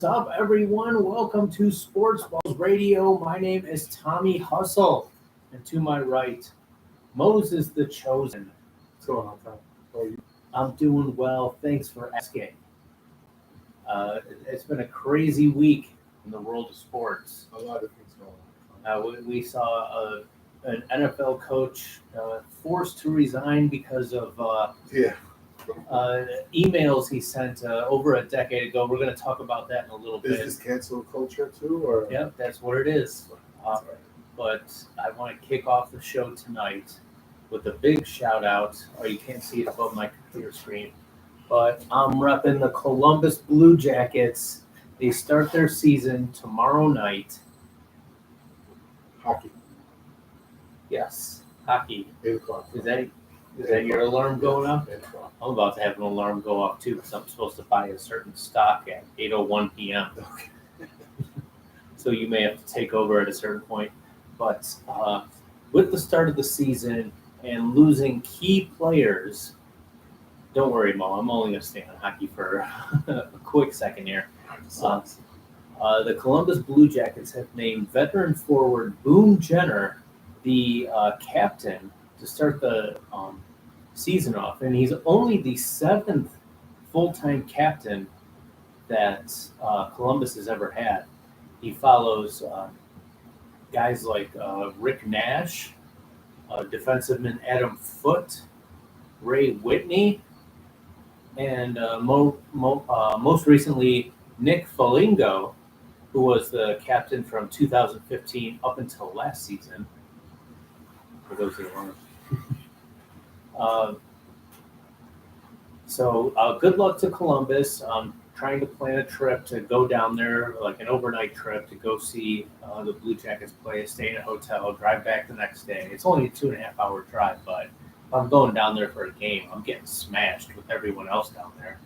What's up, everyone? Welcome to Sportsballs Radio. My name is Tommy Hustle, and to my right, Moses the Chosen. What's going on, Tom? How are you? I'm doing well. Thanks for asking. It's been a crazy week in the world of sports. A lot of things going on. We saw an NFL coach forced to resign because of emails he sent over a decade ago. We're going to talk about that in a little bit. Is this cancel culture too, or? Yep, that's what it is. But I want to kick off the show tonight with a big shout out. Oh, you can't see it above my computer screen, but I'm repping the Columbus Blue Jackets. They start their season tomorrow night. Hockey. Yes, hockey. 8 o'clock. Is that your alarm going off? 8 o'clock. I'm about to have an alarm go off too because I'm supposed to buy a certain stock at 8:01 p.m. Okay. So you may have to take over at a certain point. But with the start of the season and losing key players, don't worry, Mo. I'm only going to stay on hockey for a quick second here. The Columbus Blue Jackets have named veteran forward Boone Jenner the captain to start the season off, and he's only the 7th full-time captain that Columbus has ever had. He follows guys like Rick Nash, defenseman Adam Foote, Ray Whitney, and most recently Nick Foligno, who was the captain from 2015 up until last season. For those who don't know. So good luck to Columbus. Trying to plan a trip to go down there, like an overnight trip to go see the Blue Jackets play, stay in a hotel, drive back the next day. It's only a 2.5-hour drive, but if I'm going down there for a game, I'm getting smashed with everyone else down there.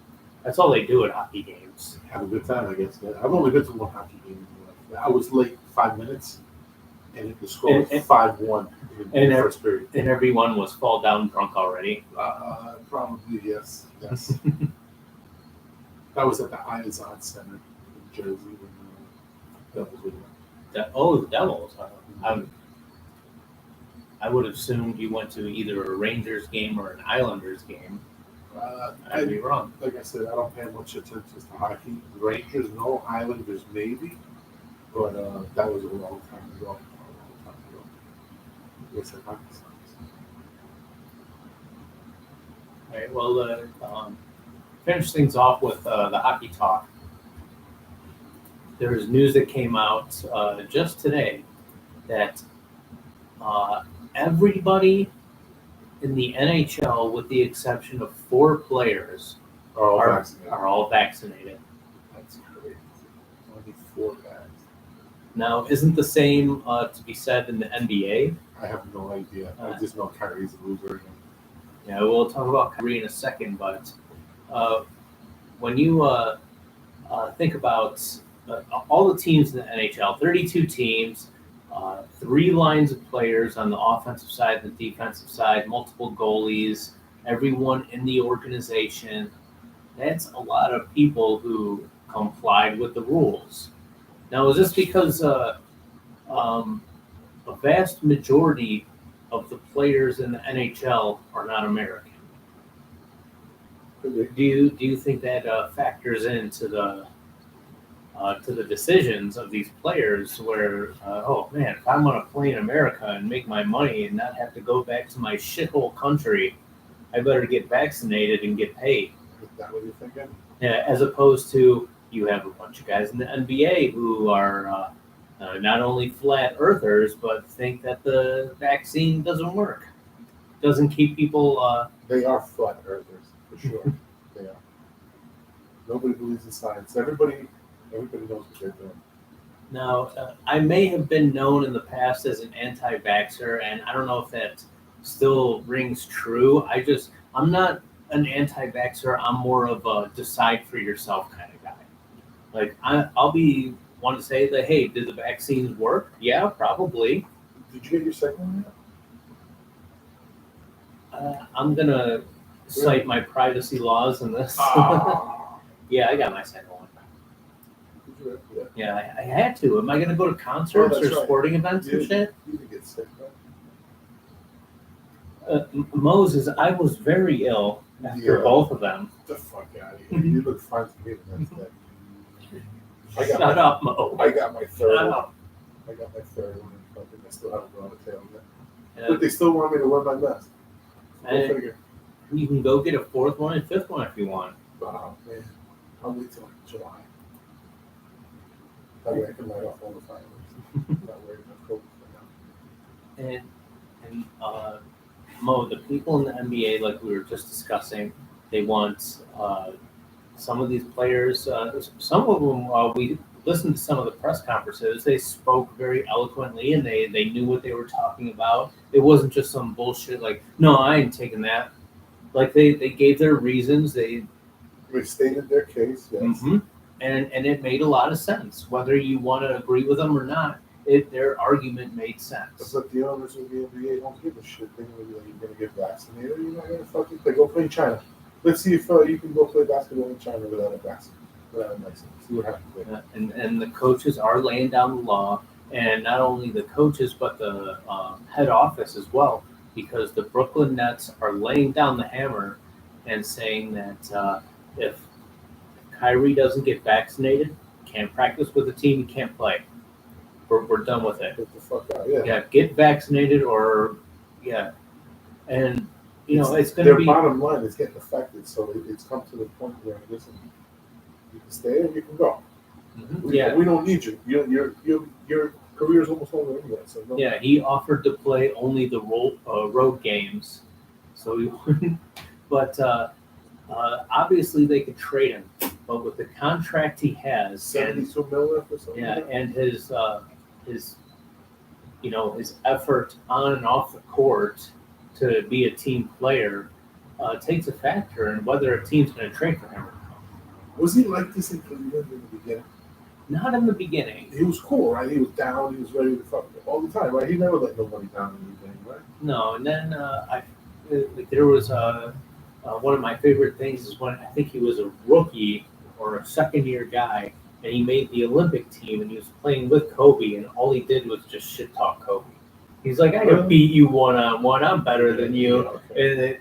That's all they do at hockey games. Have a good time, I guess. Yeah. I've only been to one hockey game. I was late 5 minutes, and the score was 5-1 in the first period. And everyone was fall down drunk already. Probably, yes. That was at the Izod Center in Jersey when the Devils were there. The Devils. I would have assumed you went to either a Rangers game or an Islanders game. I'd be wrong. Like I said, I don't pay much attention to hockey. Rangers, no. Islanders, maybe. But that was a long time ago. Yes, hockey sucks. All right, well, finish things off with the hockey talk. There was news that came out just today that everybody in the NHL, with the exception of 4 players, are all vaccinated. That's crazy. Only 4 guys. Now, isn't the same to be said in the NBA? I have no idea. I just know Kyrie's a loser again. Yeah, we'll talk about Kyrie in a second, but when you think about all the teams in the NHL, 32 teams, 3 lines of players on the offensive side and the defensive side, multiple goalies, everyone in the organization, that's a lot of people who complied with the rules. Now, is this because a vast majority of the players in the NHL are not American? Do you think that factors into the decisions of these players where, oh man, if I'm going to play in America and make my money and not have to go back to my shithole country, I better get vaccinated and get paid? Is that what you're thinking? As opposed to you have a bunch of guys in the NBA who are not only flat earthers, but think that the vaccine doesn't work, doesn't keep people... They are flat earthers, for sure. They are. Nobody believes in science. Everybody knows what they're doing. Now, I may have been known in the past as an anti-vaxxer, and I don't know if that still rings true. I'm not an anti-vaxxer. I'm more of a decide for yourself kind of guy. Like, I'll be one to say that, hey, did the vaccines work? Yeah, probably. Did you get your second one yet? I'm going to cite my privacy laws in this. Yeah, I got my second one. Yeah, I had to. Am I going to go to concerts or sporting events and shit? You can get sick, Moses, I was very ill after both of them. Get the fuck out of here. You look fine to me the next day. Shut up, Mo. I got my third Shut one. up. I got my third one. I still haven't gone to tail yet. But they still want me to wear my mask. Go figure. You can go get a fourth one and fifth one if you want. Wow, man. I'll wait till July. That way I can write off all the fireworks. Not worried about COVID for now. And Mo, the people in the NBA, like we were just discussing, they want some of these players. Some of them, we listened to some of the press conferences. They spoke very eloquently, and they knew what they were talking about. It wasn't just some bullshit like, "No, I ain't taking that." Like they gave their reasons. They stated their case. Yes. Mm-hmm. And it made a lot of sense. Whether you want to agree with them or not, their argument made sense. But the owners of the NBA don't give a shit. They know you're going to get vaccinated. You're not going to fucking play. Go play in China. Let's see if you can go play basketball in China without a vaccine. Without a license. See what happens there. And the coaches are laying down the law. And not only the coaches, but the head office as well. Because the Brooklyn Nets are laying down the hammer and saying that if Kyrie doesn't get vaccinated, can't practice with the team, he can't play. We're done with it. Get the fuck out. Yeah, get vaccinated or and it's going to be. Their bottom line is getting affected, so it's come to the point where listen, you can stay or you can go. Mm-hmm. We don't need you. Your career is almost over anyway. So no. Yeah, he offered to play only the road games, so he wouldn't. But obviously they could trade him. But with the contract he has, $72 million or something. Yeah, and his effort on and off the court to be a team player takes a factor in whether a team's going to trade for him or not. Was he like this in Cleveland in the beginning? Not in the beginning. He was cool, right? He was down. He was ready to fuck all the time, right? He never let nobody down in anything, right? No, and then there was one of my favorite things is when I think he was a rookie or a second-year guy, and he made the Olympic team, and he was playing with Kobe, and all he did was just shit-talk Kobe. He's like, I can beat you one-on-one. I'm better than you. Yeah, okay.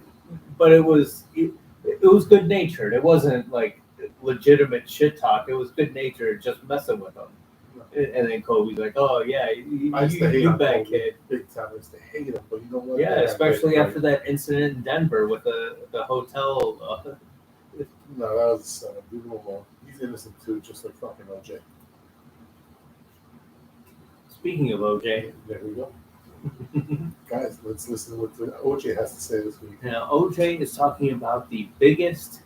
But it was good-natured. It wasn't like legitimate shit-talk. It was good-natured, just messing with him. And then Kobe's like, oh, yeah, you bad kid. Big time. I used to hate him, but you know what? Yeah, especially after that incident in Denver with the hotel. No, that was leave him alone. He's innocent too, just like fucking OJ. Speaking of OJ, there we go. Guys, let's listen to what OJ has to say this week. Now, OJ is talking about the biggest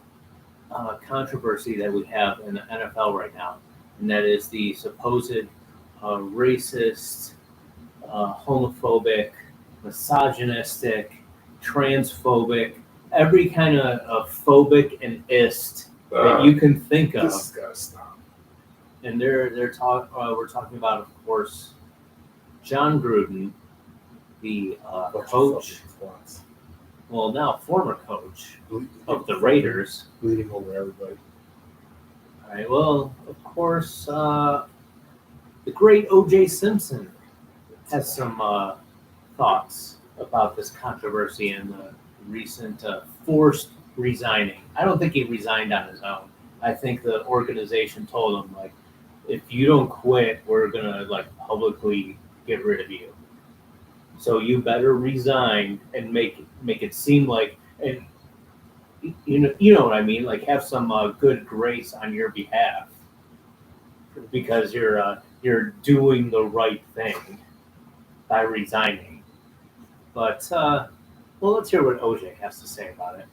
controversy that we have in the NFL right now, and that is the supposed racist, homophobic, misogynistic, transphobic, every kind of phobic and ist that you can think of. This has got to stop. And we're talking about, of course, John Gruden, the coach. Well, now former coach of the Raiders. Bleeding over everybody. All right. Well, of course, the great O.J. Simpson has some thoughts about this controversy and the recent forced resigning. I don't think he resigned on his own. I think the organization told him, like, if you don't quit, we're gonna publicly get rid of you. So you better resign and make it seem like, and you know what I mean, like have some good grace on your behalf, because you're doing the right thing by resigning. But well, let's hear what OJ has to say about it.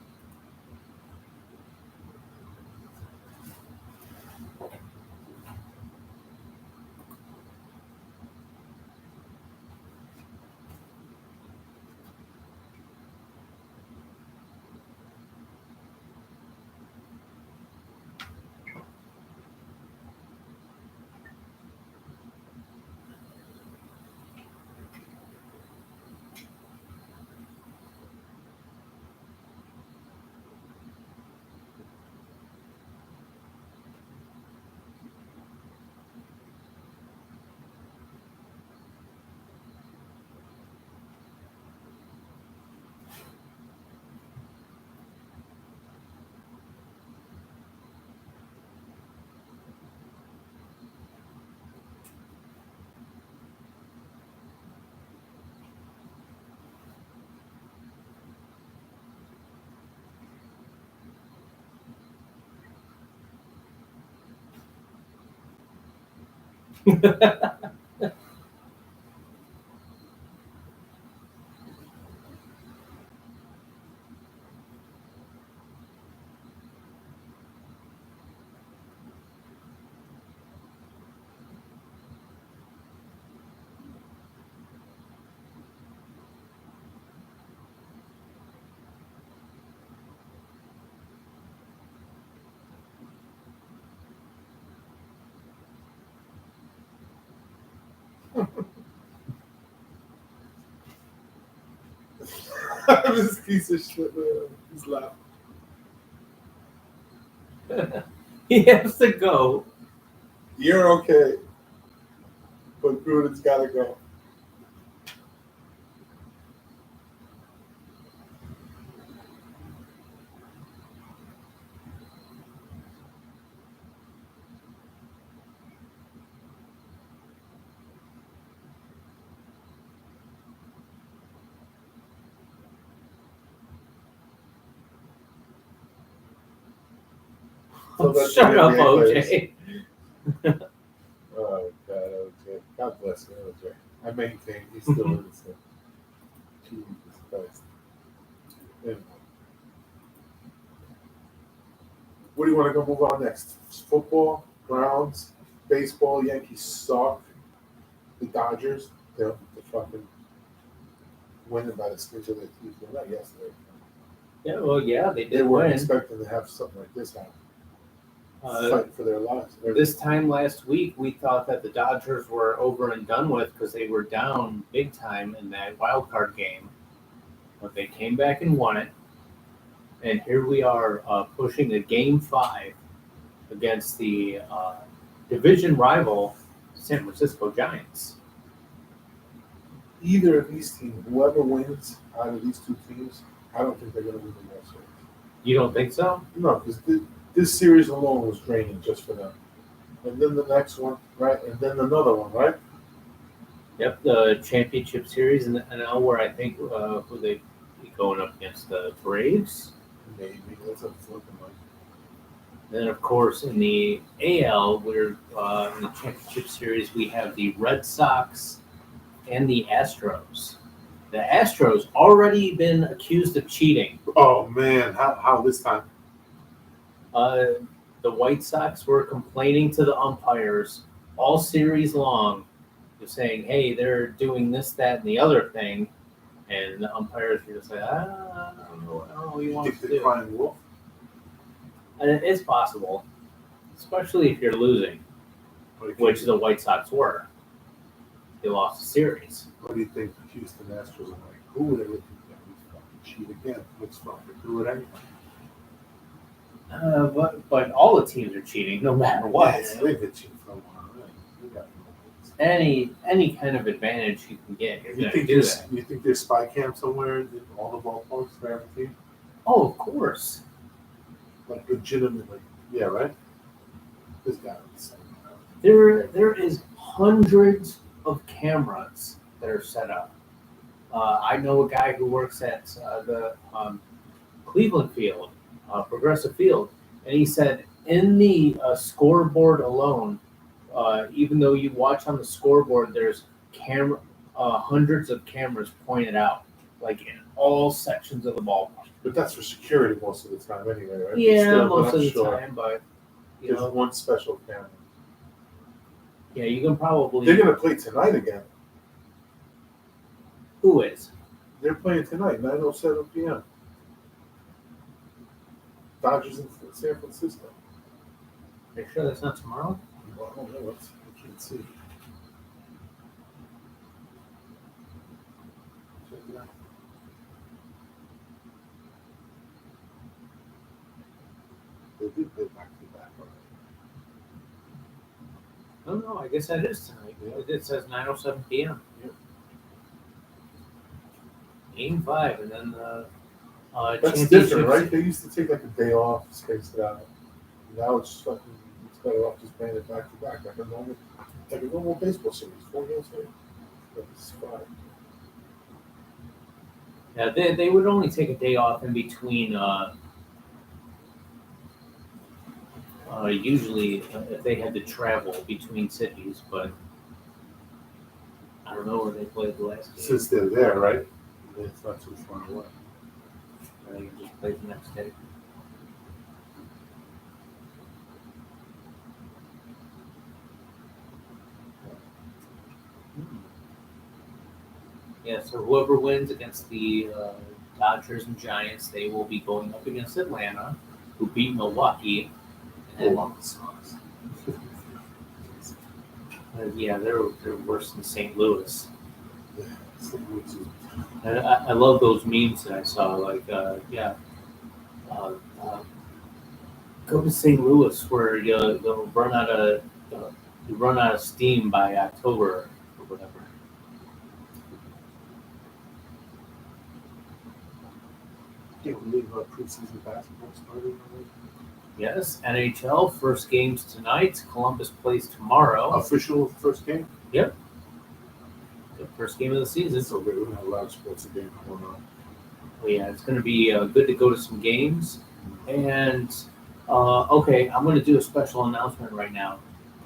This piece of shit, man. He's laughing. He has to go. You're okay. But Gruden's got to go. So that's Shut the up, NBA OJ. Oh, God, OJ. God bless you, OJ. I maintain he's still innocent. Jesus Christ. Anyway. What do you want to go move on next? Football, Browns, baseball, Yankees suck. The Dodgers, they're fucking winning by the skin of their teeth. Well, not yesterday. Yeah, well, yeah, they They did weren't win. expecting to have something like this happen. Uh, Fight for their lives. This time last week, we thought that the Dodgers were over and done with because they were down big time in that wild card game. But they came back and won it. And here we are pushing a Game 5 against the division rival San Francisco Giants. Either of these teams, whoever wins out of these two teams, I don't think they're going to win the World Series. You don't think so? No, because this series alone was draining just for them. And then the next one, right? And then another one, right? Yep, the championship series in the NL, where I think who they be going up against the Braves. Maybe. That's what it's looking like. Then, of course, in the AL, we're in the championship series, we have the Red Sox and the Astros. The Astros already been accused of cheating. Oh, man. How this time? The White Sox were complaining to the umpires all series long, just saying, hey, they're doing this, that, and the other thing. And the umpires were just like, I don't know what you want to do. Crying wolf? And it's possible, especially if you're losing, which the White Sox were. They lost the series. What do you think the Houston Astros are like? Who would ever think that we fucking cheat again? Let's fucking do it anyway. But all the teams are cheating, no matter what. Yeah, they've been cheating for a while. Right? We got Any kind of advantage you can get, you're going to do that. You think there's spy cam somewhere in all the ballparks for every team? Oh, of course. Like legitimately, yeah, right? There's got to be something. There is hundreds of cameras that are set up. I know a guy who works at the Cleveland Field, Progressive Field, and he said in the scoreboard alone, even though you watch on the scoreboard, there's hundreds of cameras pointed out, like in all sections of the ballpark. But that's for security most of the time anyway, right? Yeah, most of the time, but there's one special camera. Yeah, you can probably. They're going to play tonight again. Who is? They're playing tonight, 9:07 p.m. Dodgers in San Francisco. Are you sure that's not tomorrow? Well, I don't know. I can't see. Check it out. They did play back to back already. Oh no, I guess that is tonight. Yeah. It says 9:07 p.m. Yeah. Game 5, and then That's different, right? They used to take like a day off, space it out. Now it's fucking. It's better off just playing it back to back, like a normal baseball series, 4 games straight. That's fine. Yeah, they would only take a day off in between usually if they had to travel between cities, but I don't know where they played the last game. Since they're there, right? It's not too far away. They can just play the next day. Yeah, so whoever wins against the Dodgers and Giants, they will be going up against Atlanta, who beat Milwaukee. And yeah, they're worse than St. Louis. Yeah, St. Louis is. And I love those memes that I saw. Like, go to St. Louis where you'll run out of steam by October or whatever. Can't believe preseason basketball started already. Yes, NHL first games tonight. Columbus plays tomorrow. Official first game? Yep. The first game of the season. So we're going to have a lot of sports game going on. Well, yeah, it's going to be good to go to some games. And, okay, I'm going to do a special announcement right now.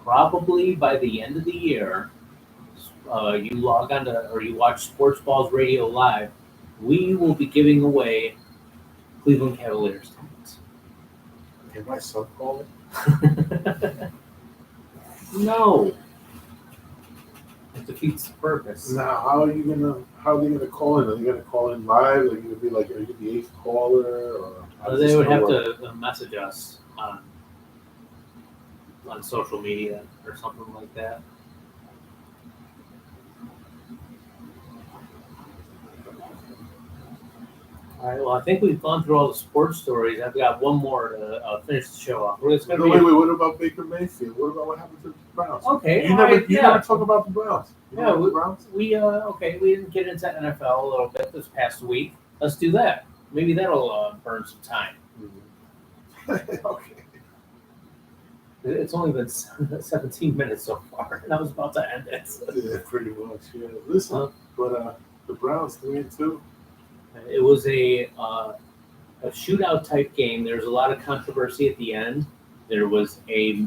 Probably by the end of the year, you log on to, or you watch Sportsballs Radio Live, we will be giving away Cleveland Cavaliers tickets. Can my son call it? No. It defeats the purpose. Now, how are they gonna call in? Are they gonna call in live? Are you gonna be like, are you the eighth caller? Or They would have to message us on social media or something like that. All right, well, I think we've gone through all the sports stories. I've got one more to finish the show off. Wait, what about Baker Mayfield? What about what happened to the Browns? Okay, you never talk about the Browns. We didn't get into NFL a little bit this past week. Let's do that. Maybe that'll burn some time. Mm-hmm. Okay. It's only been 17 minutes so far, and I was about to end it. Yeah, pretty much. Yeah. Listen, but the Browns 3-2. It was a shootout type game. There was a lot of controversy at the end. There was a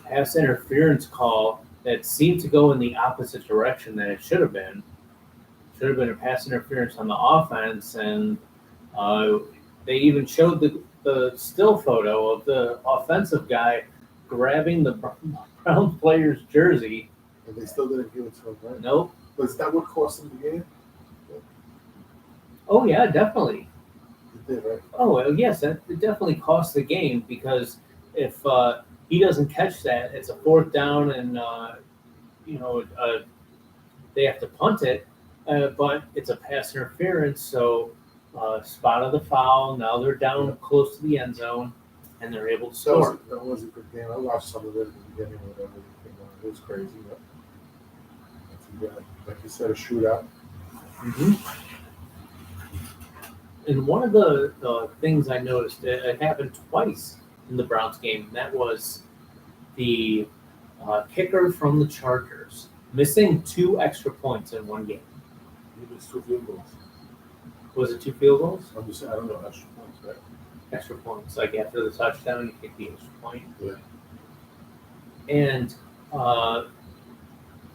pass interference call that seemed to go in the opposite direction than it should have been. Should have been a pass interference on the offense, and they even showed the still photo of the offensive guy grabbing the Browns player's jersey. And they still didn't give it to him, right? Nope. Was that what cost them the game? Oh, yeah, definitely. It did, right? Oh, well, yes, it definitely costs the game because if he doesn't catch that, it's a fourth down and, they have to punt it, but it's a pass interference, so spotted the foul. Now they're down close to the end zone, and they're able to score. That was a good game. I watched some of it at the beginning or whatever. It was crazy, but like you said, a shootout. Mm-hmm. And one of the things I noticed, it happened twice in the Browns game, and that was the kicker from the Chargers missing 2 extra points in one game. He missed 2 field goals. Was it 2 field goals? I'm just saying, I don't know, extra points, right? Extra points, like after the touchdown, you kick the extra point. Yeah. And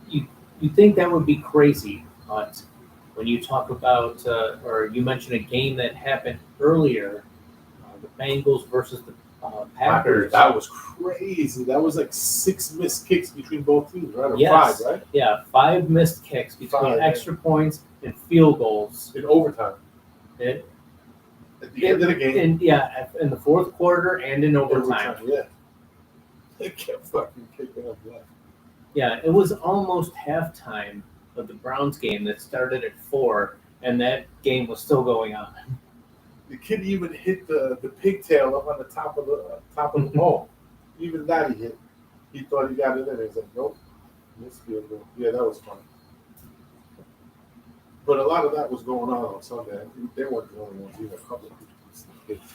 you think that would be crazy, but when you talk about, or you mentioned a game that happened earlier, the Bengals versus the Packers. That was crazy. That was like 6 missed kicks between both teams, right? Or yes. 5, right? Yeah, 5 missed kicks between extra points and field goals. In overtime. At the end of the game. In the fourth quarter and in overtime. Yeah. They kept fucking kicking up left. Yeah, it was almost halftime of the Browns game that started at 4, and that game was still going on. The kid even hit the pigtail up on the top of the ball. Even that he hit. He thought he got it in. He's like, nope. Missed field goal. Yeah, that was fun. But a lot of that was going on Sunday. They weren't the only ones either. A couple of people.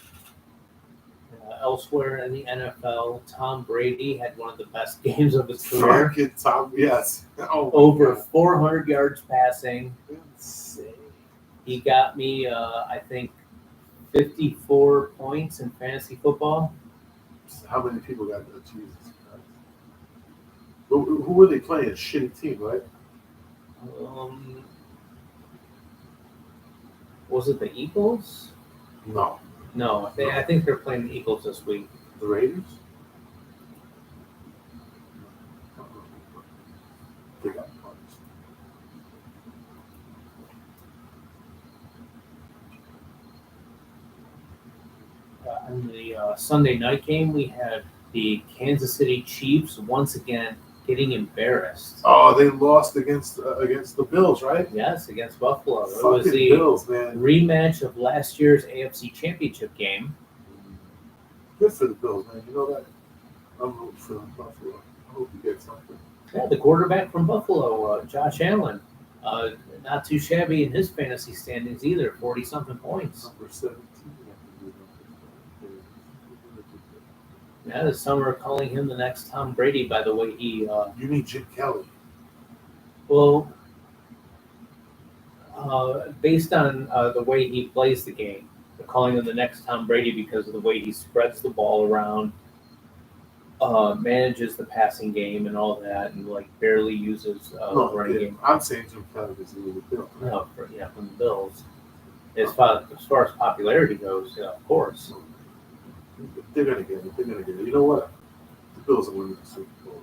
Elsewhere in the NFL, Tom Brady had one of the best games of his career. Tom, yes. Over 400 yards passing. Insane. He got me, I think, 54 points in fantasy football. How many people got that? Jesus Christ. Who were they playing? A shitty team, right? Was it the Eagles? No. No, I think they're playing the Eagles this week. The Raiders? They got punched. In the Sunday night game, we had the Kansas City Chiefs once again getting embarrassed. Oh, they lost against the Bills, right? Yes, against Buffalo. Fucking It was the Bills, man. rematch of last year's AFC Championship game. Good for the Bills, man. You know that? I'm rooting for Buffalo. I hope you get something. Yeah, the quarterback from Buffalo, Josh Allen, not too shabby in his fantasy standings either, 40-something points. Number 17. Yeah, the summer calling him the next Tom Brady by the way he... You mean Jim Kelly? Well, based on the way he plays the game, they're calling him the next Tom Brady because of the way he spreads the ball around, manages the passing game and all that, and like barely uses the running game. I'm saying Jim Kelly because he was a Bill. No, from the Bills. As far as popularity goes, yeah, of course. They're gonna get it. They're gonna get it. You know what? The Bills are winning the Super Bowl.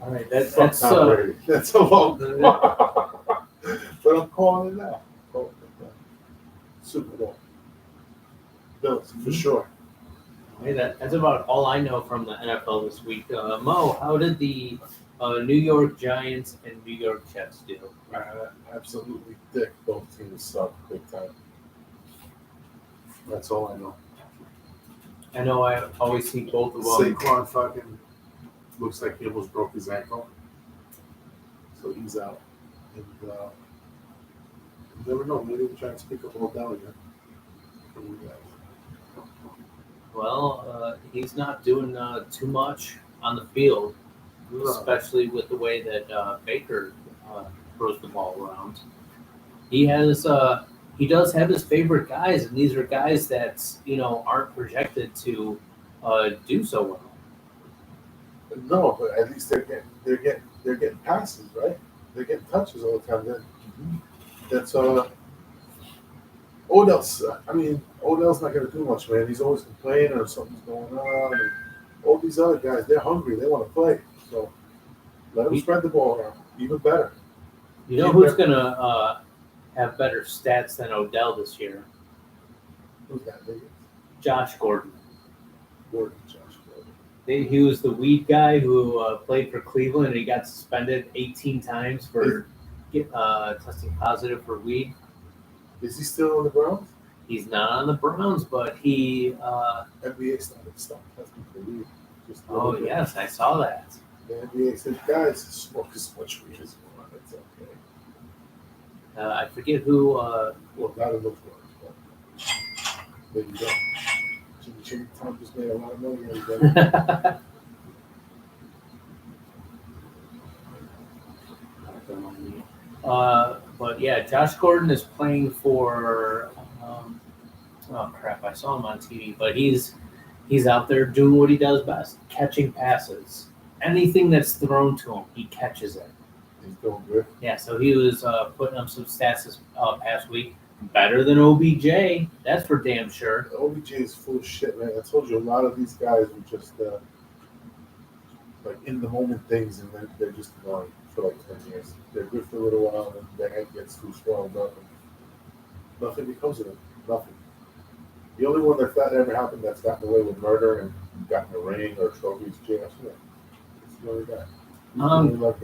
All right, that's That's a long. But I'm calling it now. Super Bowl. Bills for sure. Hey, that's about all I know from the NFL this week. Mo, how did the New York Giants and New York Jets do? Absolutely dick. Both teams suck big time. That's all I know. I know I always see both of them. Saquon fucking looks like he almost broke his ankle. So he's out. And you never know. Maybe we're trying to speak up Odell again. For you guys. Well, he's not doing too much on the field, especially with the way that Baker throws the ball around. He does have his favorite guys, and these are guys that aren't projected to do so well. No, but at least they're getting passes, right? They're getting touches all the time. That's Odell's not going to do much, man. He's always complaining or something's going on. And all these other guys, they're hungry. They want to play. So let them spread the ball around. Even better. You know who's going to have better stats than Odell this year? Who's that? Josh Gordon. Josh Gordon. He was the weed guy who played for Cleveland, and he got suspended 18 times for testing positive for weed. Is he still on the Browns? He's not on the Browns, but he... NBA started testing for weed. Oh, yes, I saw that. The NBA said, guys, smoke as much weed as you want. It's okay. I forget who... well, not in those words, but there you go. Jimmy Tom just made a lot of money. But yeah, Josh Gordon is playing for. Oh crap! I saw him on TV, but he's out there doing what he does best: catching passes. Anything that's thrown to him, he catches it. He's doing good. Yeah, so he was putting up some stats this past week. Better than OBJ, that's for damn sure. OBJ is full of shit, man. I told you a lot of these guys are just like in the moment things, and then they're just gone for like 10 years. They're good for a little while, and their head gets too swelled up, and nothing becomes of them. Nothing. The only one that ever happened that's gotten away with murder and gotten a ring or trophies, J.R. Smith. It's the only guy.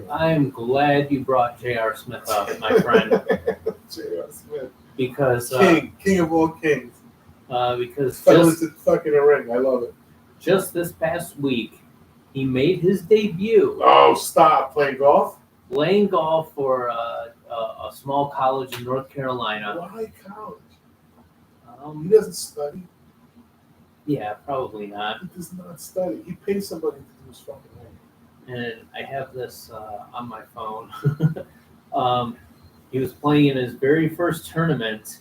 I'm glad you brought J.R. Smith up, my friend. J.R. Smith. Because king of all kings. Because just fucking a ring, I love it. Just this past week, he made his debut. Oh, stop playing golf! Playing golf for a small college in North Carolina. Why college? He doesn't study. Yeah, probably not. He does not study. He pays somebody to do his fucking thing. And I have this on my phone. He was playing in his very first tournament,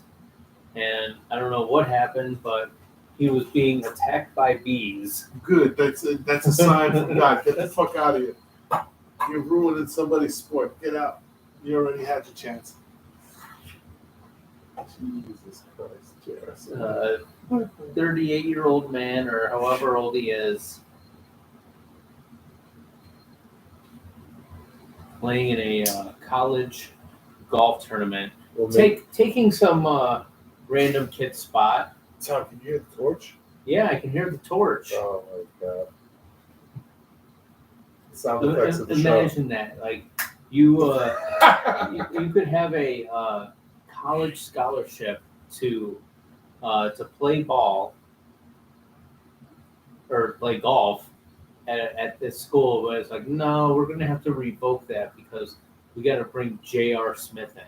and I don't know what happened, but he was being attacked by bees. Good. That's a sign from God. Get the fuck out of here. You're ruining somebody's sport. Get out. You already had your chance. Jesus Christ, Jared. 38-year-old man, or however old he is, playing in a college golf tournament, taking some random kid's spot. Tom, can you hear the torch? Yeah, I can hear the torch. Oh my God. Sound effects of the show. Imagine that, like you could have a college scholarship to play ball or play golf at this school, but it's like, no, we're gonna have to revoke that because we got to bring J.R. Smith in.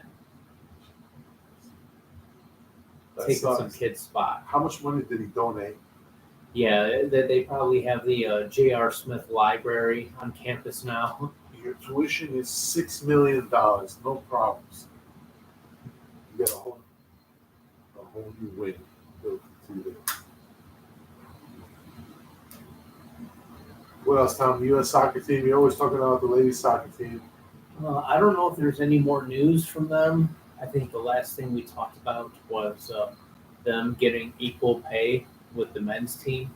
Taking some kid's spot. How much money did he donate? Yeah, they probably have the J.R. Smith Library on campus now. Your tuition is $6 million. No problems. You got a whole new wing built into it. What else, Tom? The U.S. soccer team. You're always talking about the ladies' soccer team. I don't know if there's any more news from them. I think the last thing we talked about was them getting equal pay with the men's team.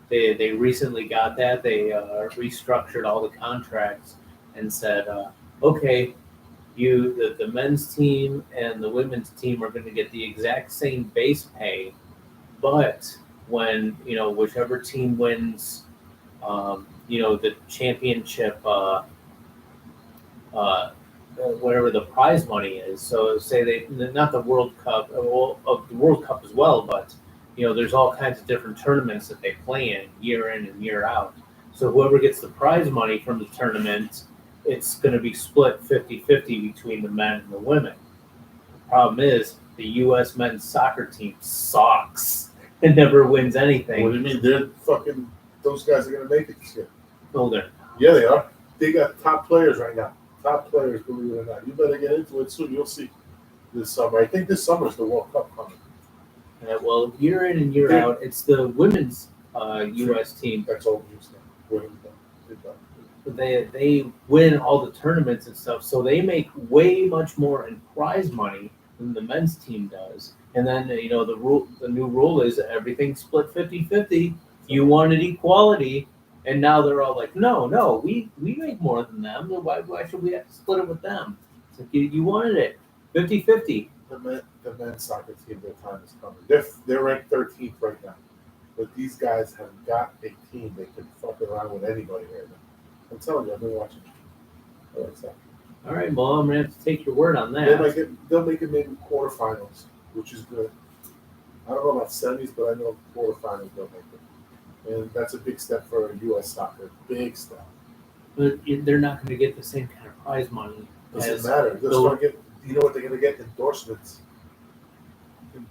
They recently got that. They restructured all the contracts and said, okay, the men's team and the women's team are going to get the exact same base pay, but when whichever team wins, the championship, whatever the prize money is. So say not the World Cup, of the World Cup as well, but there's all kinds of different tournaments that they play in and year out. So whoever gets the prize money from the tournament, it's going to be split 50-50 between the men and the women. The problem is the U.S. men's soccer team sucks and never wins anything. What do you mean? Those guys are going to make it this year. No, they're not. Yeah, they are. They got top players right now. Top players, believe it or not. You better get into it soon. You'll see this summer. I think this summer is the World Cup coming. Well, year in and year out, it's the women's U.S. team. That's all news now. They win all the tournaments and stuff, so they make way much more in prize money than the men's team does. And then the new rule is everything's split 50-50. You wanted equality, and now they're all like, no, we make more than them. Why should we have to split it with them? It's like you wanted it 50-50. The men's soccer team, their time is coming. They're ranked 13th right now, but these guys have got a team they can fuck around with anybody right now. I'm telling you, I've been watching. I like soccer. All right, well, I'm gonna have to take your word on that. They'll make it maybe quarterfinals, which is good. I don't know about semis, but I know quarterfinals they'll make it, and that's a big step for U.S. soccer. Big step. But they're not going to get the same kind of prize money. Doesn't matter. They're going to get. You know what they're going to get? Endorsements.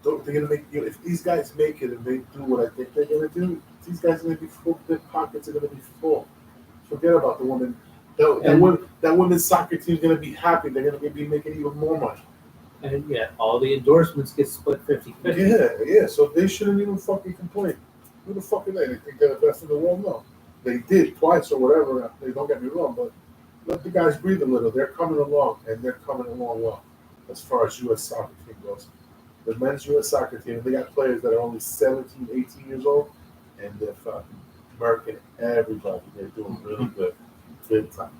They're going to make. If these guys make it and they do what I think they're going to do, these guys are going to be full. Their pockets are going to be full. Forget about the women. That women's soccer team is going to be happy. They're going to be making even more money. And yeah, all the endorsements get split 50-50. Yeah. So they shouldn't even fucking complain. Who the fuck are they? They think they're the best in the world? No. They did twice or whatever. They don't get me wrong, but let the guys breathe a little. They're coming along, and they're coming along well as far as U.S. soccer team goes. The men's U.S. soccer team, they got players that are only 17, 18 years old, and they're fucking murking everybody. They're doing really good. Big time.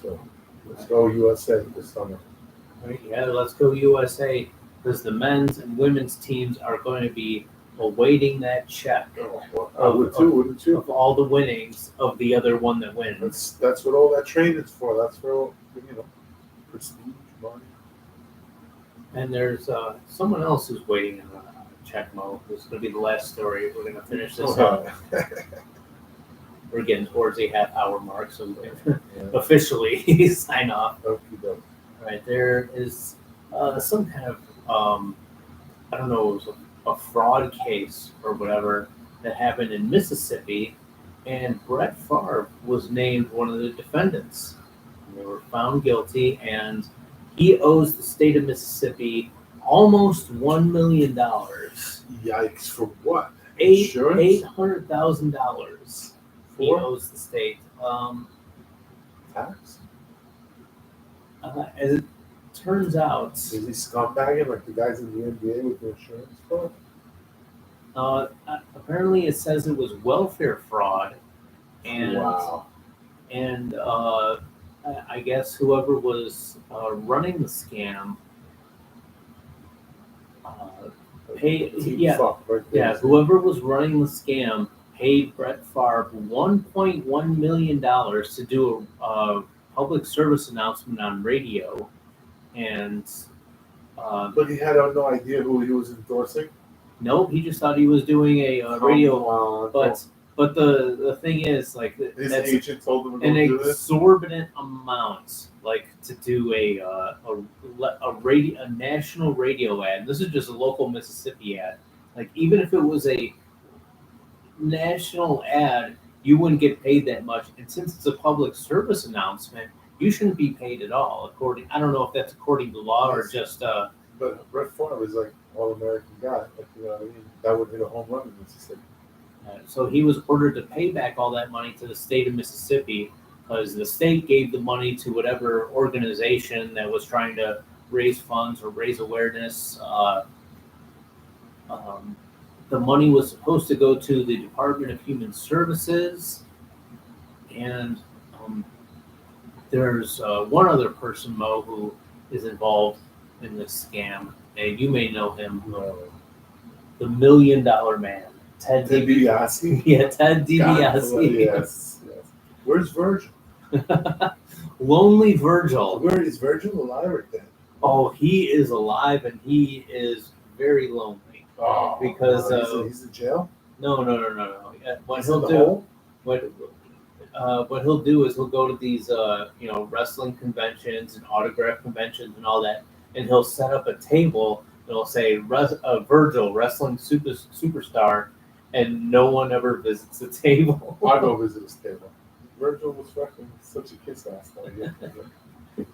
So let's go USA this summer. Right, yeah, let's go USA, because the men's and women's teams are going to be awaiting that check Wouldn't you? of all the winnings of the other one that wins. That's what all that training's for. That's for prestige, money. And there's someone else who's waiting on a check, Mo. This is going to be the last story. We're going to finish this up. We're getting towards the half-hour mark, so we can officially sign off. Okay. All right, there is some kind of, I don't know, it was a fraud case or whatever that happened in Mississippi, and Brett Favre was named one of the defendants. And they were found guilty, and he owes the state of Mississippi almost $1 million. Yikes! For what? $800,000 he For owes the state. tax? As it turns out, Is he scumbagging like the guys in the NBA with the insurance fraud? apparently it says it was welfare fraud, and Wow. and I guess whoever was running the scam paid. Whoever was running the scam paid Brett Favre $1.1 million to do a public service announcement on radio, and But he had no idea who he was endorsing. nope, he just thought he was doing a radio. But the thing is, like, his agent told him to an do this. exorbitant amount, like, to do a national radio ad. This is just a local Mississippi ad. Like, even if it was a national ad, you wouldn't get paid that much. And since it's a public service announcement, you shouldn't be paid at all. I don't know if that's according to law or just. But Brett Favre is like all-American guy. Like, you know what I mean? That would hit a home run in Mississippi. So he was ordered to pay back all that money to the state of Mississippi because the state gave the money to whatever organization that was trying to raise funds or raise awareness. The money was supposed to go to the Department of Human Services, and there's one other person, Mo, who is involved in this scam, and you may know him, the $1 Million Man. Ted DiBiase? Yeah, Ted DiBiase. Yes. Where's Virgil? Lonely Virgil. Where is Virgil, alive or dead? Oh, he is alive, and he is very lonely. Oh, because he's in jail? No. What he'll do is he'll go to these wrestling conventions and autograph conventions and all that, and he'll set up a table. It'll say Virgil, wrestling superstar, and no one ever visits the table. I go visit his table. Virgil was fucking such a kiss ass.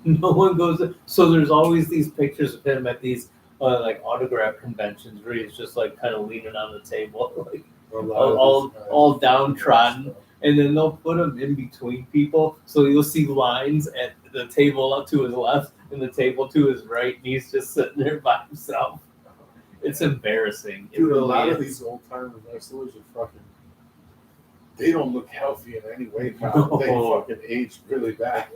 No one goes. So there's always these pictures of him at these like autograph conventions where he's just like kind of leaning on the table, like all downtrodden. And then they'll put him in between people, so you'll see lines at the table up to his left and the table to his right, and he's just sitting there by himself. It's embarrassing. Dude, a lot of these old-time wrestlers are fucking... They don't look healthy in any way. No. They fucking aged really bad.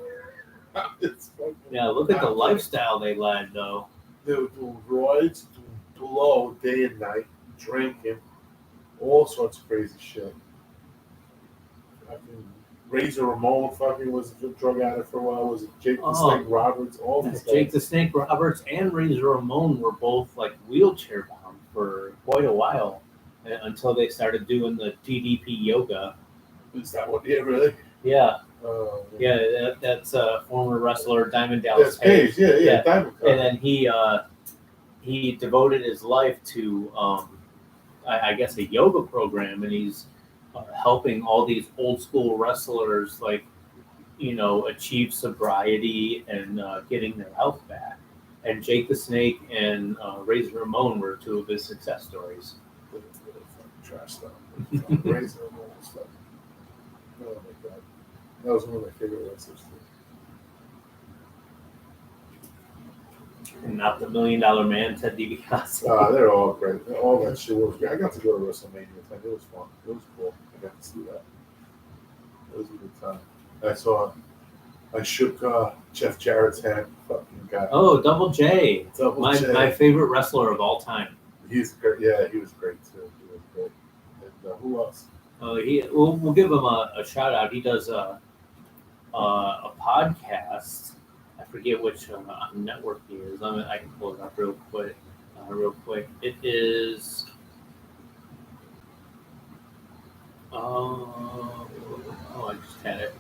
Look at the lifestyle they led, though. They were doing roids, doing blow day and night, drinking, all sorts of crazy shit. Razor Ramon fucking was a drug addict for a while. Was it Jake the Snake Roberts? All these guys. Jake the Snake Roberts and Razor Ramon were both like wheelchair bound for quite a while until they started doing the DDP yoga. Is that what? Yeah, really? Yeah. That's a former wrestler, Diamond Dallas Page. Yeah. Diamond. And then he devoted his life to I guess a yoga program, and he's helping all these old school wrestlers achieve sobriety and getting their health back. And Jake the Snake and Razor Ramon were two of his success stories. Trash stuff. Razor Ramon stuff. Oh my god, that was one of my favorite wrestlers too. And not the $1 Million Man, Ted DiBiase. They're all great. All that shit was great. I got to go to WrestleMania with them. It was fun. It was cool. I got to see that. It was a good time. I shook Jeff Jarrett's hand. Fucking guy. Oh, Double J. My favorite wrestler of all time. He's great. Yeah, he was great too. He was great. And who else? We'll give him a shout out. He does a podcast. I forget which network he is. I can pull it up real quick. It is. I just had it.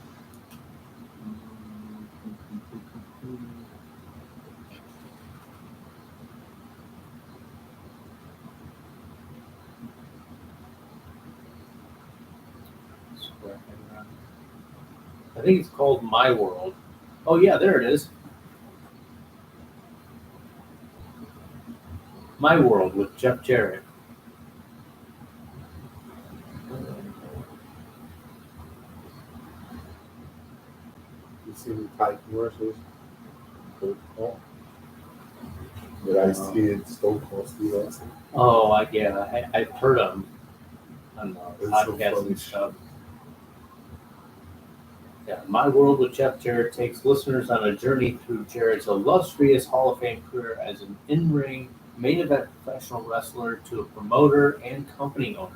I think it's called My World. Oh yeah, there it is. My World with Jeff Jarrett. You see the Tide commercials? With Ice-T and Stone Cold Steve Austin. Oh, I've heard them on That's so podcasts funny. and stuff. Yeah, My World with Jeff Jarrett takes listeners on a journey through Jarrett's illustrious Hall of Fame career as an in-ring main event professional wrestler to a promoter and company owner.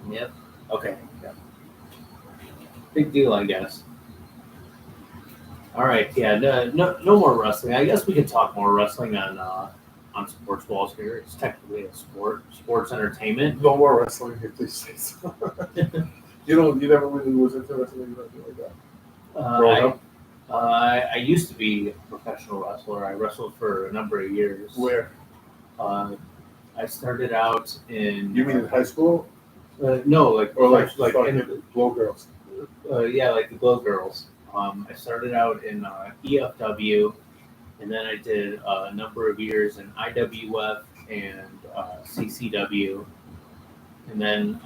Yep. Okay. Yeah. Big deal, I guess. All right. Yeah. No more wrestling. I guess we can talk more wrestling on Sportsballs here. It's technically a sports entertainment. No more wrestling, if they say so. You never really was into wrestling, nothing like that. Growing up? I used to be a professional wrestler. I wrestled for a number of years. Where? I started out in. You mean in high school? No, like in Glow Girls. Yeah, like the Glow Girls. I started out in EFW, and then I did a number of years in IWF and CCW. And then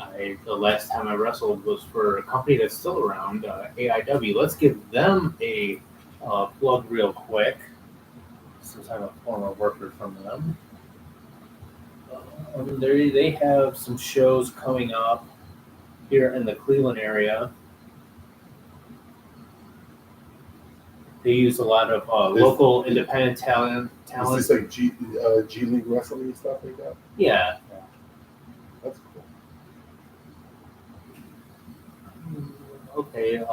the last time I wrestled was for a company that's still around, AIW. Let's give them a plug real quick, since I'm a former worker from them. They have some shows coming up here in the Cleveland area. They use a lot of local independent talent. Is this like G League wrestling and stuff like that? Yeah. That's cool. Okay.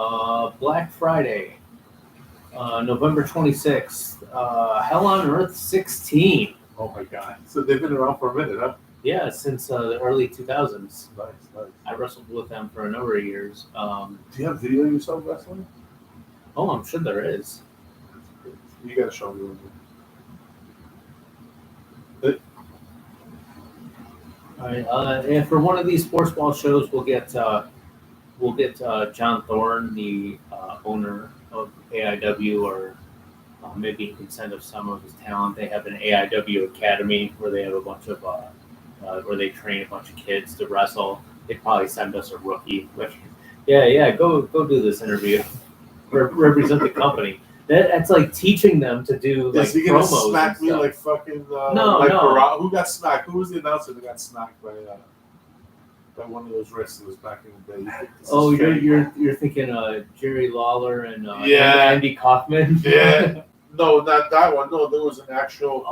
Black Friday, November 26th. Hell on Earth 16. Oh my God! So they've been around for a minute, huh? Yeah, since the early 2000s. Nice. I wrestled with them for a number of years. Do you have video of yourself wrestling? Oh, I'm sure there is. You gotta show me. All right, and for one of these sports ball shows, we'll get John Thorne, the owner of AIW, or maybe he can send us some of his talent. They have an AIW academy where they have a bunch of where they train a bunch of kids to wrestle. They'd probably send us a rookie. But yeah, go do this interview. Represent the company. That's like teaching them to do like he gonna promos. smack me like fucking no. Who got smacked? Who was the announcer that got smacked by one of those wrestlers back in the day? Oh, you're thinking Jerry Lawler and Andy Kaufman? Yeah. No, not that one. No, there was an actual.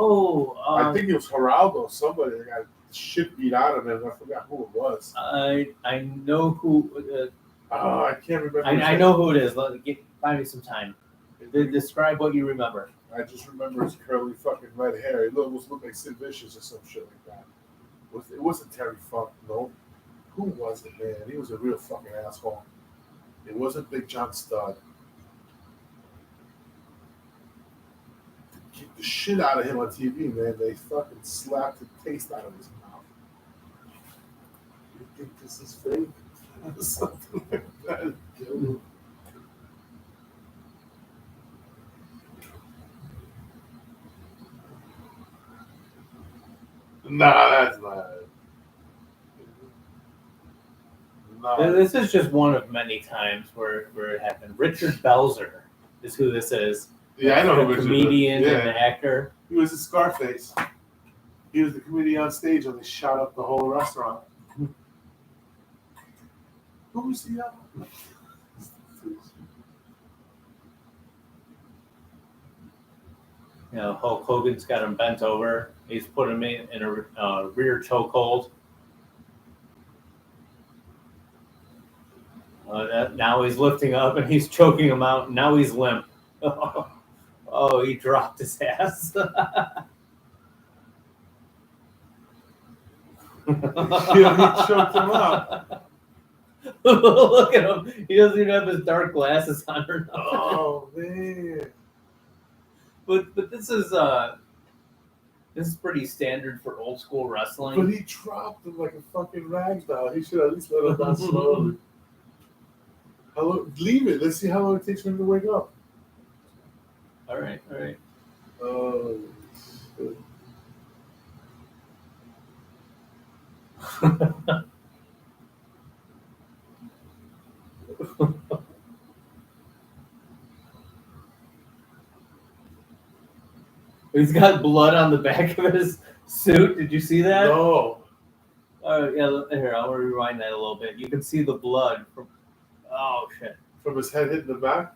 I think it was Geraldo. Somebody that got shit beat out of him. I forgot who it was. I know who. I can't remember. I know who it is. Find me some time. Describe what you remember. I just remember his curly fucking red hair. He almost looked like Sid Vicious or some shit like that. It wasn't Terry Funk, no. Who was it, man? He was a real fucking asshole. It wasn't Big John Studd. Kicked the shit out of him on TV, man. They fucking slapped the taste out of his mouth. You think this is fake? Something like that. Dude. Nah, that's not it. No. This is just one of many times where it happened. Richard Belzer is who this is. Yeah, I know who Richard is. Comedian and an actor. He was in Scarface. He was the comedian on stage when they shot up the whole restaurant. Who was the other? You know, Hulk Hogan's got him bent over. He's put him in a rear chokehold. Now he's lifting up and he's choking him out. And now he's limp. Oh, he dropped his ass. He choked him out. Look at him. He doesn't even have his dark glasses on or nothing. Oh, man. But this is pretty standard for old school wrestling. But he dropped him like a fucking rag doll. He should at least let him down slowly. Leave it. Let's see how long it takes for him to wake up. All right. Oh, shit. He's got blood on the back of his suit. Did you see that? No. Yeah, here, I'll rewind that a little bit. You can see the blood from. Oh, shit. From his head hitting the back?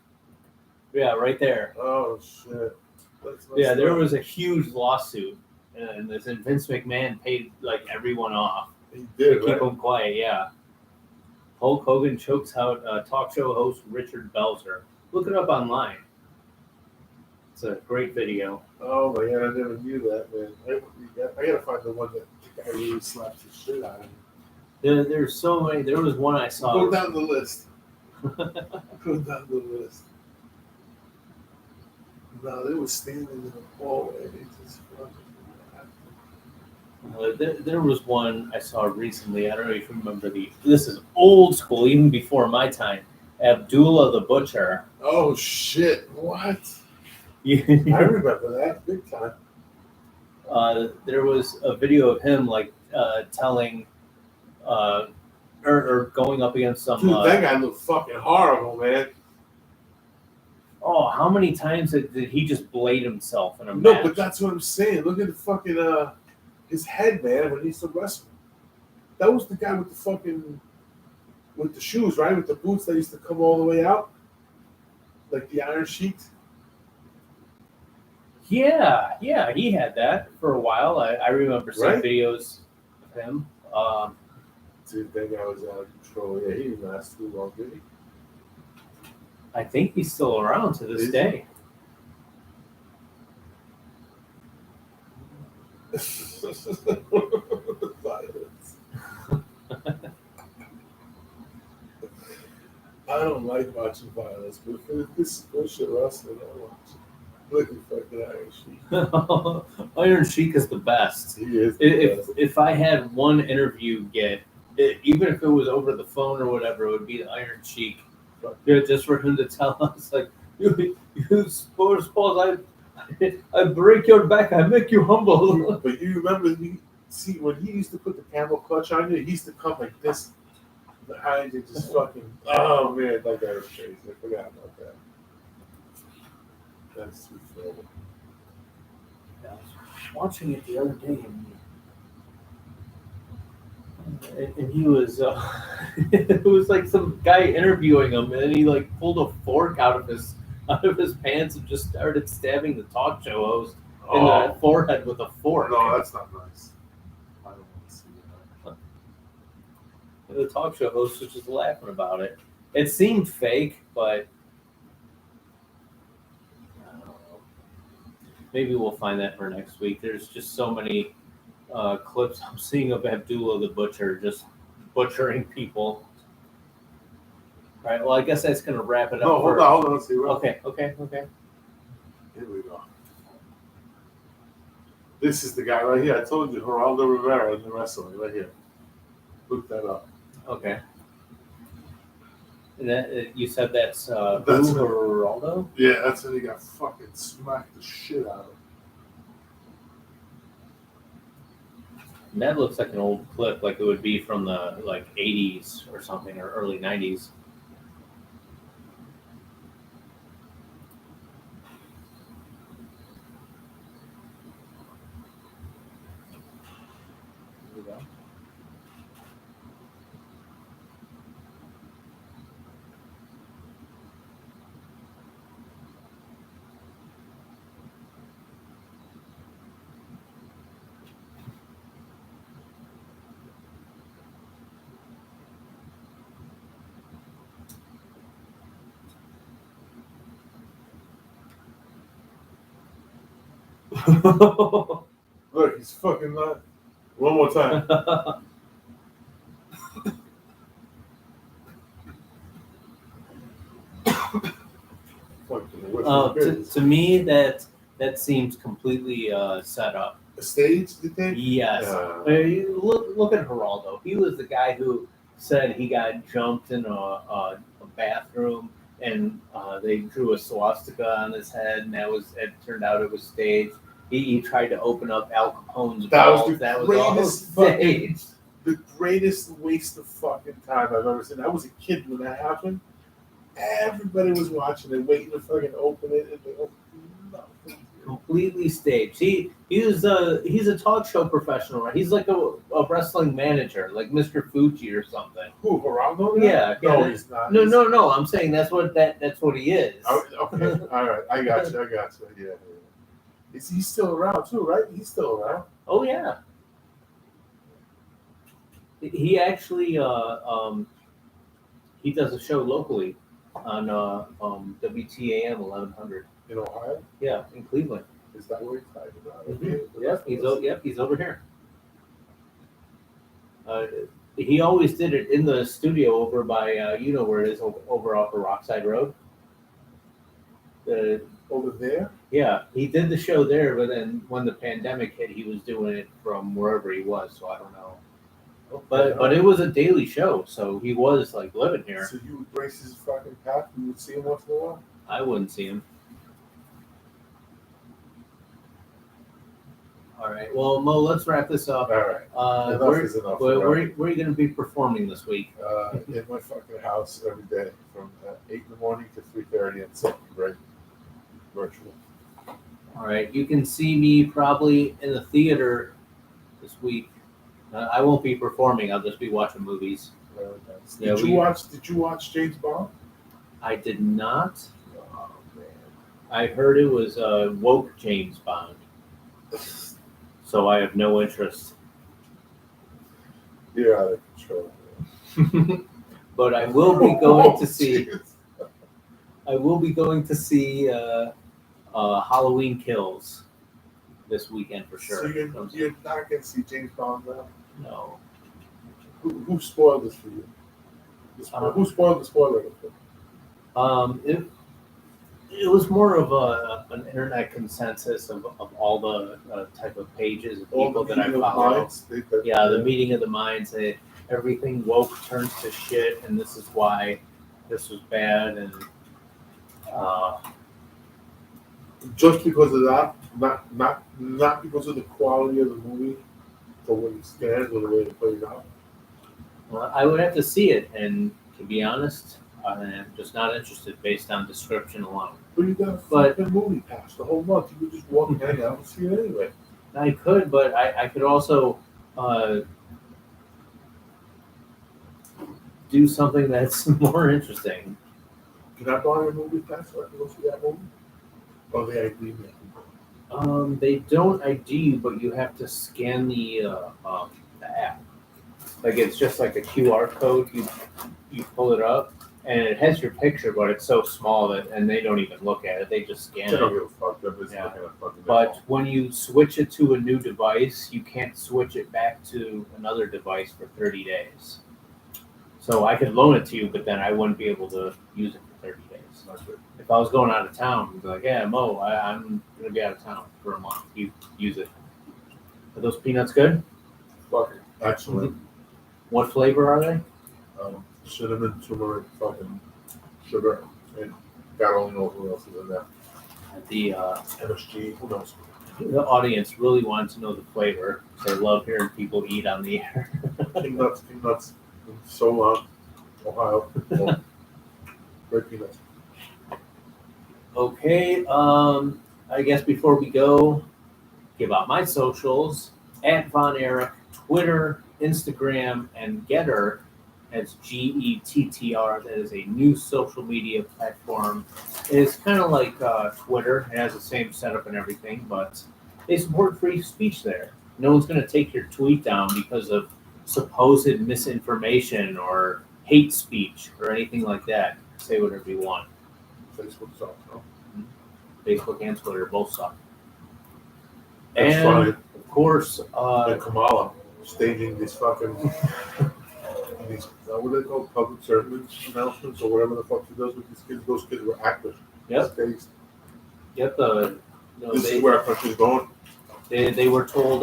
Yeah, right there. Oh, shit. Yeah, there was a huge lawsuit, and Vince McMahon paid like everyone off He did, to keep them quiet. Yeah. Hulk Hogan chokes out talk show host Richard Belzer. Look it up online. It's a great video. Oh my god, I never knew that, man. I gotta find the one that the guy really slaps the shit out of him. There's so many. There was one I saw. Go down the list. Go down the list. No, they were standing in the hallway. They just fucking. There was one I saw recently. I don't know if you remember this is old school, even before my time. Abdullah the Butcher. Oh shit! What? I remember that big time. There was a video of him like telling, or going up against some. Dude, that guy looked fucking horrible, man. Oh, how many times did he just blade himself in a match? No, but that's what I'm saying. Look at the fucking his head, man, when he used to wrestle. That was the guy with the fucking with the shoes, right? With the boots that used to come all the way out, like the Iron Sheik. Yeah, he had that for a while. I remember seeing videos of him. Dude, that guy was out of control. Yeah, he didn't last too long, did he? I think he's still around to this day. Violence. I don't like watching violence, but if this is bullshit wrestling, I watch it. Look at fucking Iron Sheik. Iron Sheik is the best. He is. If I had one interview even if it was over the phone or whatever, it would be the Iron Sheik. Yeah, just for him to tell us, like, you Sportsballs, I break your back, I make you humble. But you remember, when he used to put the camel clutch on you, he used to come like this behind you, just fucking. Oh man, that guy was crazy. I forgot about that. That's too funny. I was watching it the other day, and he was it was like some guy interviewing him, and he like pulled a fork out of his pants and just started stabbing the talk show host in the forehead with a fork. No, that's not nice. I don't want to see that. And the talk show host was just laughing about it. It seemed fake, but I don't know. Maybe we'll find that for next week. There's just so many clips I'm seeing of Abdullah the Butcher just butchering people. All right, well, I guess that's going to wrap it up. No, hold on. Let's see. Okay. Here we go. This is the guy right here. I told you, Geraldo Rivera in the wrestling, right here. Look that up. Okay. And that, you said that's Geraldo? Yeah, that's when he got fucking smacked the shit out of him. And that looks like an old clip, like it would be from the 80s or something, or early 90s. Here we go. Look, he's fucking not. One more time. To me, that seems completely set up. A stage, you think? Yes. Look at Geraldo. He was the guy who said he got jumped in a bathroom and they drew a swastika on his head, and it turned out it was staged. He tried to open up Al Capone's vault. That was all staged. The greatest waste of fucking time I've ever seen. I was a kid when that happened. Everybody was watching it, waiting to fucking open it, and they opened nothing. Completely staged. He's a talk show professional, right? He's like a wrestling manager, like Mr. Fuji or something. Who, Geraldo? Yeah. No, he's not. No. I'm saying that's what he is. Okay, all right. I got you. Yeah. He's still around too, right? He's still around. Oh yeah. He actually he does a show locally on WTAM 1100 in Ohio. Yeah, in Cleveland. Is that where he's hiding out? Yep, he's over here. He always did it in the studio over by you know where it is, over off of Rockside Road. Over there? Yeah, he did the show there, but then when the pandemic hit, he was doing it from wherever he was. So I don't know. But it was a daily show, so he was like living here. So you would brace his fucking path? You would see him once in a while? I wouldn't see him. All right. Well, Mo, let's wrap this up. All right. Enough is enough. Where are you going to be performing this week? In my fucking house every day from 8 in the morning to 3:30 and something great. Virtual. All right. You can see me probably in the theater this week. I won't be performing. I'll just be watching movies. Did you watch James Bond? I did not. Oh man. I heard it was woke James Bond. So I have no interest. You're out of control. But I will be going to see. I will be going to see Halloween Kills this weekend for sure. So you're not going to see James Bond now? No. Who spoiled this for you? Who spoiled the spoiler? It was more of an internet consensus of all the type of pages of people that I follow. The meeting of the minds. Everything woke turns to shit, and this is why this was bad. And just because of that, not because of the quality of the movie, the way it stands or the way it plays out. Well, I would have to see it, and to be honest, I'm just not interested based on description alone. But you got a movie pass the whole month. You could just walk and hang out and see it anyway. I could, but I could also do something that's more interesting. Can I borrow your movie pass so I can go see that movie? Or they ID me? They don't ID you, but you have to scan the app. Like it's just like a QR code. You pull it up, and it has your picture, but it's so small and they don't even look at it. They just scan They don't it. give a fuck. They're busy looking at fucking But when you switch it to a new device, you can't switch it back to another device for 30 days. So I could loan it to you, but then I wouldn't be able to use it for 30 days. If I was going out of town, I'd be like, yeah, Mo, I'm going to be out of town for a month. You use it. Are those peanuts good? Fucking excellent. What flavor are they? Cinnamon, turmeric, fucking sugar, and God only knows what else is in there. The MSG, who knows? The audience really wants to know the flavor. They love hearing people eat on the air. Peanuts. So Ohio. Great peanuts. Okay, I guess before we go, give out my socials at Von Erich, Twitter, Instagram, and Getter as GETTR. That is a new social media platform. It's kind of like Twitter. It has the same setup and everything, but they support free speech there. No one's going to take your tweet down because of supposed misinformation or hate speech or anything like that. Say whatever you want. Facebook sucks, no? Facebook and Twitter both suck. That's and funny. Of course, and Kamala staging these fucking what are they called, public servant announcements or whatever the fuck she does with these kids. Those kids were actors. Yep. Staged. Yep. This is where our country's going. They were told,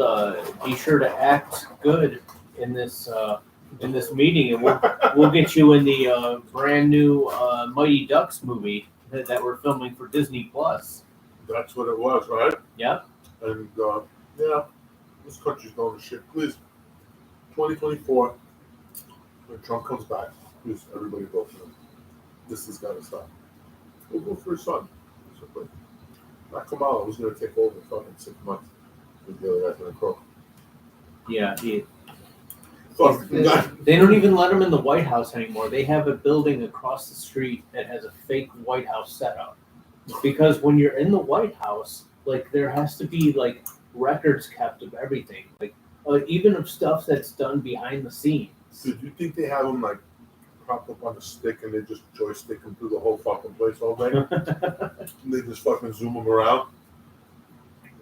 be sure to act good in this in this meeting, and we'll get you in the brand new Mighty Ducks movie that we're filming for Disney Plus. That's what it was, right? Yep. And yeah, this country's going to shit. Please, 2024, when Trump comes back, please, everybody vote for him. This has got to stop. We'll go for his son. Not Kamala, who's going to take over fucking 6 months. The other guy's going to croak. Yeah. Fuck. They don't even let him in the White House anymore. They have a building across the street that has a fake White House setup. Because when you're in the White House, like, there has to be, like, records kept of everything. Like, even of stuff that's done behind the scenes. Dude, you think they have him, like, propped up on a stick and they just joystick him through the whole fucking place all day? And they just fucking zoom him around?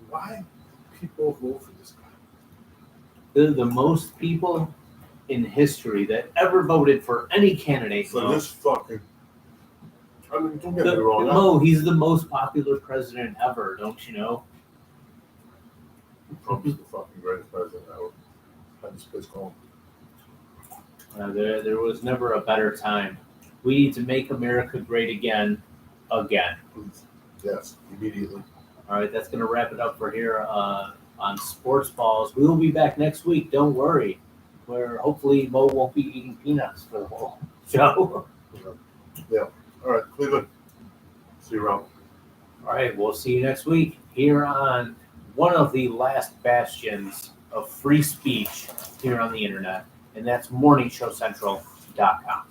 Why people vote for this guy? The most people in history that ever voted for any candidate. For this fucking... I mean, don't get me wrong. He's the most popular president ever, don't you know? Trump's the fucking greatest president ever. Had this place going. There was never a better time. We need to make America great again. Please. Yes, immediately. All right, that's going to wrap it up for here on Sportsballs. We will be back next week. Don't worry. Where hopefully Mo won't be eating peanuts for the whole show. Yeah. All right, Cleveland. See you around. All right, we'll see you next week here on one of the last bastions of free speech here on the internet, and that's morningshowcentral.com.